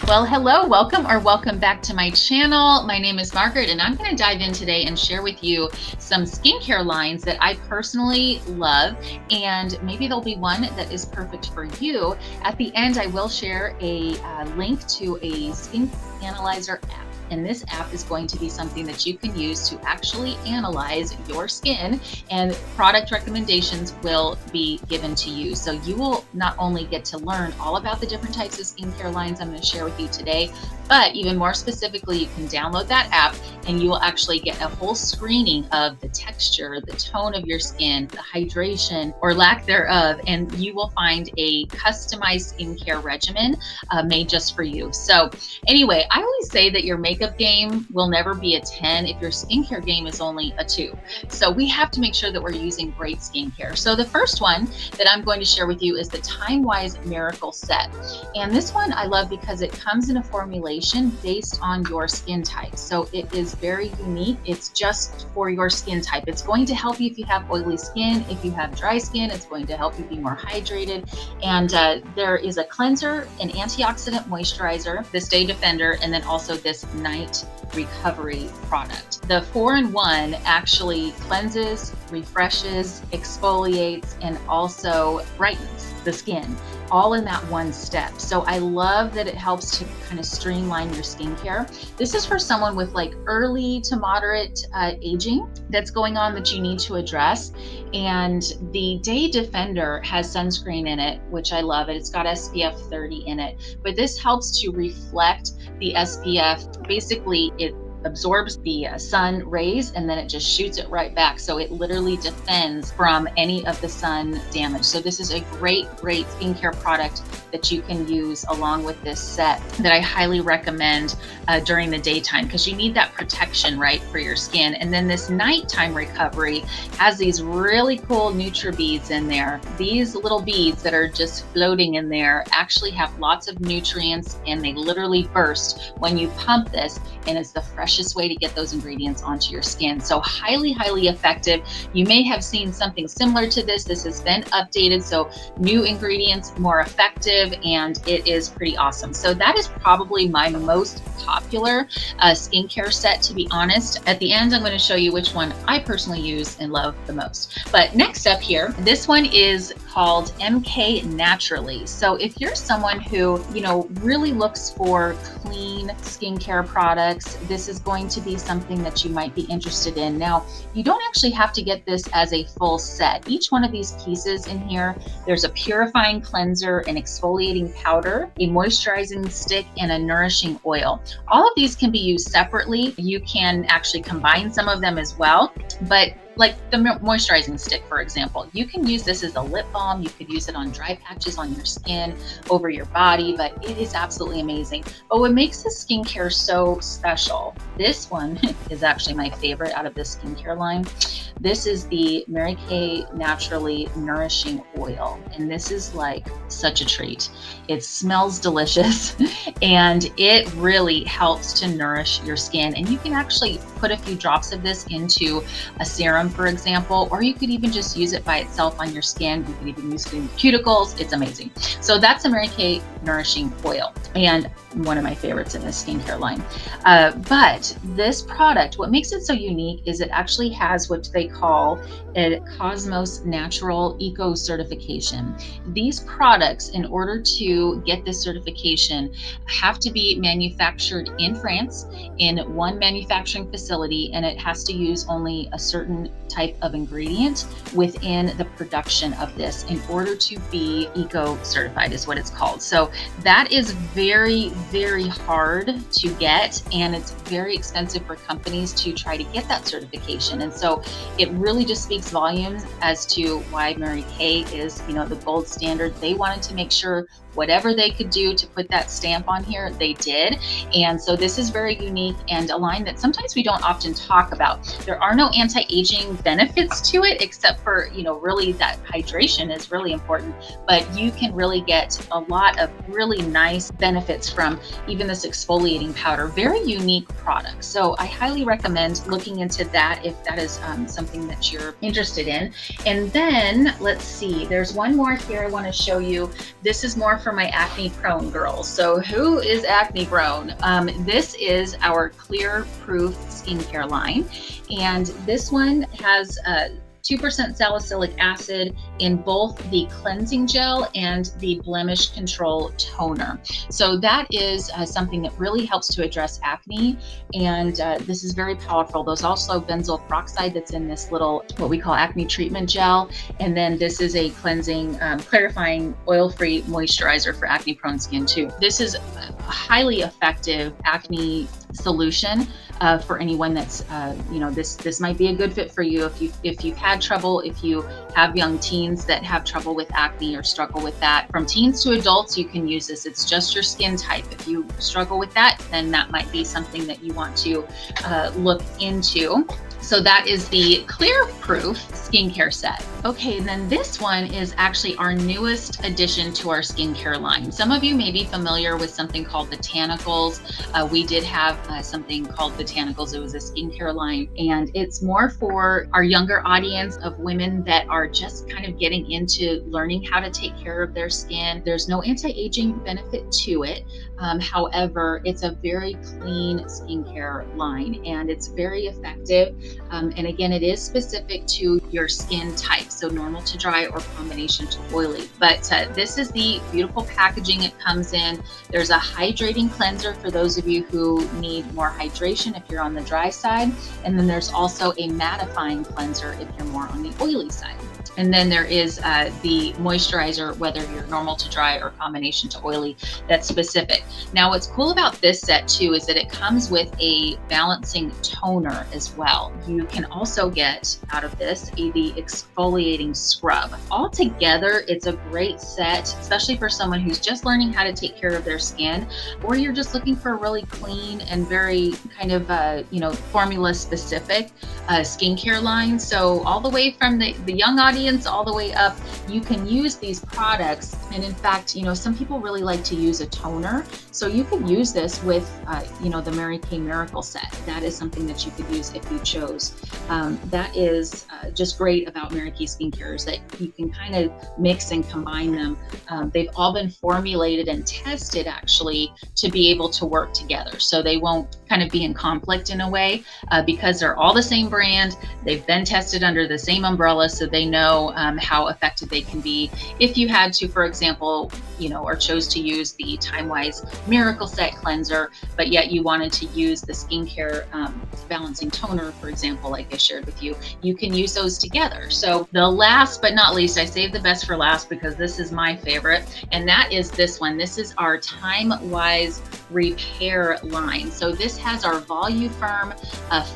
Well, hello, welcome back to my channel. My name is Margaret, and I'm going to dive in today and share with you some skincare lines that I personally love, and maybe there'll be one that is perfect for you. At the end, I will share a link to a skin analyzer app. And this app is going to be something that you can use to actually analyze your skin, and product recommendations will be given to you. So you will not only get to learn all about the different types of skincare lines I'm going to share with you today, but even more specifically, you can download that app and you will actually get a whole screening of the texture, the tone of your skin, the hydration or lack thereof, and you will find a customized skincare regimen made just for you. So anyway, I always say that your makeup game will never be a 10 if your skincare game is only a 2. So we have to make sure that we're using great skincare. So the first one that I'm going to share with you is the Time Wise Miracle Set. And this one I love because it comes in a formulation based on your skin type. So it is very unique. It's just for your skin type. It's going to help you if you have oily skin. If you have dry skin, it's going to help you be more hydrated. And there is a cleanser, an antioxidant moisturizer, this day defender, and then also this night recovery product. The 4-in-1 actually cleanses, refreshes, exfoliates, and also brightens the skin, all in that one step. So I love that it helps to kind of streamline your skincare. This is for someone with like early to moderate aging that's going on that you need to address. And the Day Defender has sunscreen in it, which I love it. It's got SPF 30 in it, but this helps to reflect the SPF. Basically, it absorbs the sun rays and then it just shoots it right back. So it literally defends from any of the sun damage. So this is a great skincare product that you can use along with this set that I highly recommend during the daytime, because you need that protection, right, for your skin. And then this nighttime recovery has these really cool Nutri beads in there. These little beads that are just floating in there actually have lots of nutrients, and they literally burst when you pump this, and it's the freshest way to get those ingredients onto your skin. So highly effective. You may have seen something similar to this. This has been updated, so new ingredients, more effective, and it is pretty awesome. So that is probably my most popular skincare set, to be honest. At the end, I'm going to show you which one I personally use and love the most. But next up here, this one is called MK Naturally. So if you're someone who, really looks for clean skincare products, this is going to be something that you might be interested in. Now, you don't actually have to get this as a full set. Each one of these pieces in here, there's a purifying cleanser, an exfoliating powder, a moisturizing stick, and a nourishing oil. All of these can be used separately. You can actually combine some of them as well, but like the moisturizing stick, for example, you can use this as a lip balm. You could use it on dry patches on your skin, over your body, but it is absolutely amazing. But what makes this skincare so special, this one is actually my favorite out of this skincare line. This is the Mary Kay Naturally Nourishing Oil, and this is like such a treat. It smells delicious, and it really helps to nourish your skin. And you can actually put a few drops of this into a serum, for example, or you could even just use it by itself on your skin. You could even use it in your cuticles. It's amazing. So that's the Mary Kay Nourishing Oil, and one of my favorites in this skincare line. But this product, what makes it so unique is it actually has what they call a Cosmos Natural Eco Certification. These products, in order to get this certification, have to be manufactured in France in one manufacturing facility, and it has to use only a certain type of ingredient within the production of this in order to be eco certified, is what it's called. So that is very hard to get, and it's very expensive for companies to try to get that certification. And so it really just speaks volumes as to why Mary Kay is, the gold standard. They wanted to make sure whatever they could do to put that stamp on here, they did. And so this is very unique and a line that sometimes we don't often talk about. There are no anti-aging benefits to it, except for, really that hydration is really important, but you can really get a lot of really nice benefits from from even this exfoliating powder. Very unique product. So I highly recommend looking into that if that is something that you're interested in. And then let's see, there's one more here I want to show you. This is more for my acne prone girls. So who is acne prone? This is our Clear Proof skincare line. And this one has 2% salicylic acid in both the cleansing gel and the blemish control toner. So that is something that really helps to address acne. And this is very powerful. There's also benzoyl peroxide that's in this little, what we call acne treatment gel. And then this is a cleansing, clarifying, oil-free moisturizer for acne prone skin too. This is a highly effective acne solution for anyone that's, this might be a good fit for you if you've had trouble, if you have young teens that have trouble with acne or struggle with that. From teens to adults, you can use this. It's just your skin type. If you struggle with that, then that might be something that you want to look into. So that is the Clear Proof skincare set. Okay, and then this one is actually our newest addition to our skincare line. Some of you may be familiar with something called Botanicals. We did have something called Botanicals. It was a skincare line, and it's more for our younger audience of women that are just kind of getting into learning how to take care of their skin. There's no anti-aging benefit to it. However, it's a very clean skincare line, and it's very effective. And again, it is specific to your skin type, so normal to dry or combination to oily. But this is the beautiful packaging it comes in. There's a hydrating cleanser for those of you who need more hydration if you're on the dry side. And then there's also a mattifying cleanser if you're more on the oily side. And then there is the moisturizer, whether you're normal to dry or combination to oily, that's specific. Now, what's cool about this set too is that it comes with a balancing toner as well. You can also get out of this the exfoliating scrub. Altogether, it's a great set, especially for someone who's just learning how to take care of their skin, or you're just looking for a really clean and very kind of, formula specific skincare line. So all the way from the young audience all the way up, you can use these products. And in fact, some people really like to use a toner. So you could use this with, the Mary Kay Miracle set. That is something that you could use if you chose. That is just great about Mary Kay skincare is that you can kind of mix and combine them. They've all been formulated and tested actually to be able to work together. So they won't kind of be in conflict in a way because they're all the same brand. They've been tested under the same umbrella, so they know how effective they can be. If you had to, for example, or chose to use the Time-Wise Miracle Set cleanser, but yet you wanted to use the skincare balancing toner, for example, like I shared with you, you can use those together. So the last but not least, I saved the best for last because this is my favorite, and that is this one. This is our Time-Wise Repair line. So this has our Voluform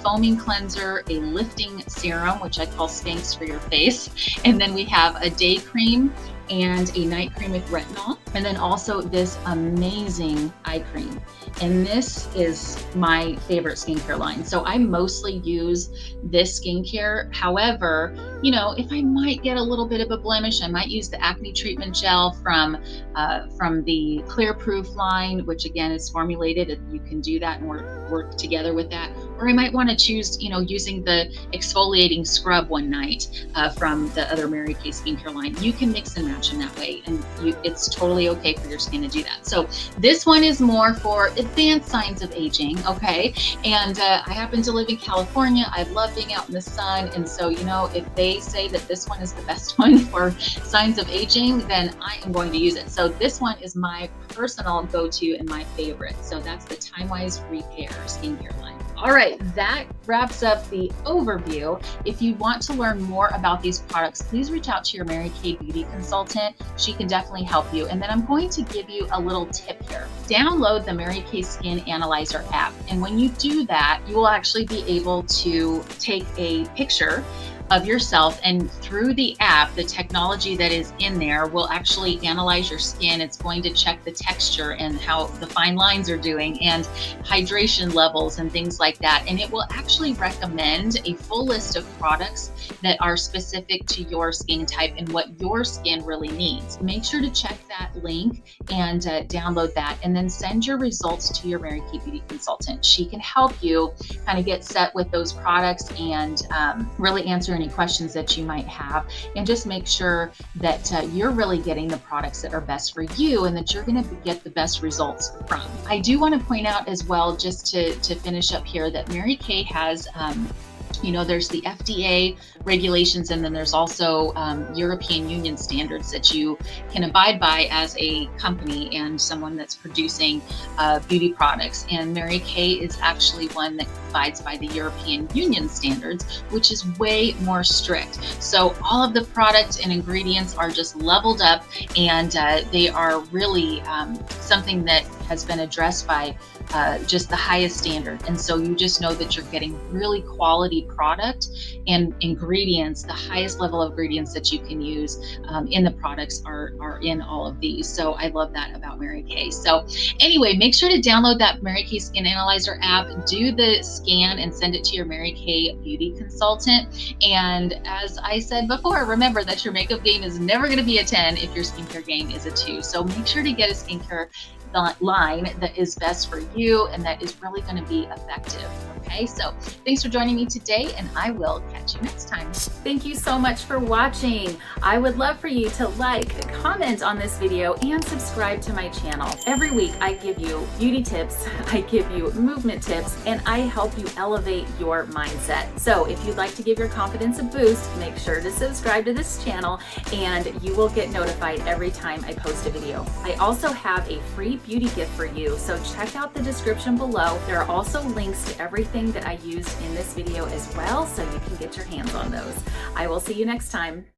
foaming cleanser, a lifting serum, which I call Spanx for your face, and then we have a day cream and a night cream with retinol, and then also this amazing eye cream. And this is my favorite skincare line. So I mostly use this skincare. However, if I might get a little bit of a blemish, I might use the acne treatment gel from the Clear Proof line, which again is formulated, and you can do that and work together with that. Or I might want to choose, using the exfoliating scrub one night from the other Mary Kay skincare line. You can mix and match in that way, and it's totally okay for your skin to do that. So this one is more for advanced signs of aging, okay? And I happen to live in California. I love being out in the sun, and so if they say that this one is the best one for signs of aging, then I am going to use it. So this one is my personal go-to and my favorite. So that's the Time-Wise Repair skincare line. All right, that wraps up the overview. If you want to learn more about these products, please reach out to your Mary Kay beauty consultant. She can definitely help you. And then I'm going to give you a little tip here. Download the Mary Kay Skin Analyzer app. And when you do that, you will actually be able to take a picture of yourself, and through the app, the technology that is in there will actually analyze your skin. It's going to check the texture and how the fine lines are doing and hydration levels and things like that. And it will actually recommend a full list of products that are specific to your skin type and what your skin really needs. Make sure to check that link and download that, and then send your results to your Mary Kay Beauty consultant. She can help you kind of get set with those products and really answer any questions that you might have, and just make sure that you're really getting the products that are best for you and that you're going to get the best results from. I do want to point out as well, just to finish up here, that Mary Kay has there's the FDA regulations, and then there's also European Union standards that you can abide by as a company and someone that's producing beauty products. And Mary Kay is actually one that abides by the European Union standards, which is way more strict. So all of the products and ingredients are just leveled up, and they are really something that has been addressed by just the highest standard. And so you just know that you're getting really quality product and ingredients. The highest level of ingredients that you can use in the products are in all of these. So I love that about Mary Kay. So anyway, make sure to download that Mary Kay Skin Analyzer app, do the scan and send it to your Mary Kay Beauty consultant. And as I said before, remember that your makeup game is never going to be a 10 if your skincare game is a 2. So make sure to get a skincare line that is best for you and that is really going to be effective. Okay, so thanks for joining me today, and I will catch you next time. Thank you so much for watching. I would love for you to like, comment on this video, and subscribe to my channel. Every week I give you beauty tips, I give you movement tips, and I help you elevate your mindset. So if you'd like to give your confidence a boost, make sure to subscribe to this channel and you will get notified every time I post a video. I also have a free beauty gift for you, so check out the description below. There are also links to everything that I used in this video as well, so you can get your hands on those. I will see you next time.